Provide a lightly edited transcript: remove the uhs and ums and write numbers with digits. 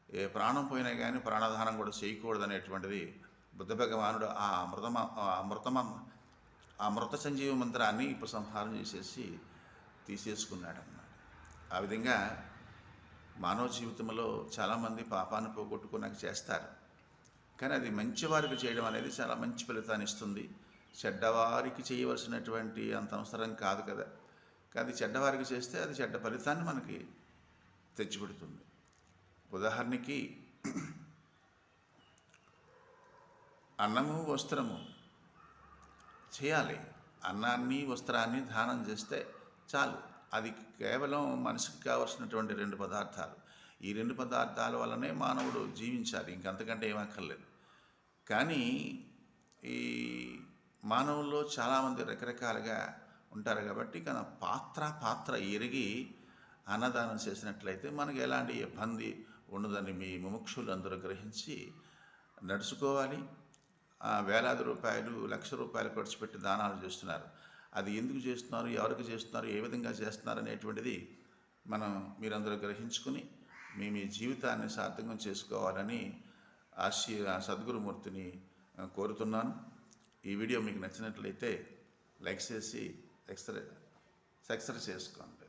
ఏ ప్రాణం పోయినా కానీ ప్రాణదానం కూడా చేయకూడదనేటువంటిది బుద్ధ భగవానుడు ఆ మృత సంజీవ మంత్రాన్ని ఉపసంహారం చేసేసి తీసేసుకున్నాడు అన్నమాట. ఆ విధంగా మానవ జీవితంలో చాలామంది పాపాన్ని పోగొట్టుకున్నాక చేస్తారు, కానీ అది మంచివారికి చేయడం అనేది చాలా మంచి ఫలితాన్ని ఇస్తుంది. చెడ్డవారికి చేయవలసినటువంటి అంత అవసరం కాదు కదా, కానీ చెడ్డవారికి చేస్తే అది చెడ్డ ఫలితాన్ని మనకి తెచ్చిపెడుతుంది. ఉదాహరణకి అన్నము వస్త్రము చేయాలి, అన్నాన్ని వస్త్రాన్ని దానం చేస్తే చాలు. అది కేవలం మనిషికి కావలసినటువంటి 2 పదార్థాలు. ఈ 2 పదార్థాల వల్లనే మానవుడు జీవించాలి, ఇంకంతకంటే ఏమక్కర్లేదు. కానీ ఈ మానవుల్లో చాలామంది రకరకాలుగా ఉంటారు కాబట్టి పాత్ర ఎరిగి అన్నదానం చేసినట్లయితే మనకి ఎలాంటి ఇబ్బంది ఉండదని మీ ముముక్షులందరూ గ్రహించి నడుచుకోవాలి. వేలాది రూపాయలు, లక్ష రూపాయలు ఖర్చు పెట్టి దానాలు చేస్తున్నారు. అది ఎందుకు చేస్తున్నారు, ఎవరికి చేస్తున్నారు, ఏ విధంగా చేస్తున్నారు అనేటువంటిది మీరందరూ గ్రహించుకుని మీ జీవితాన్ని సార్థకం చేసుకోవాలని సద్గురుమూర్తిని కోరుతున్నాను. ఈ వీడియో మీకు నచ్చినట్లయితే లైక్ చేసి సబ్స్క్రైబ్ చేసుకోండి.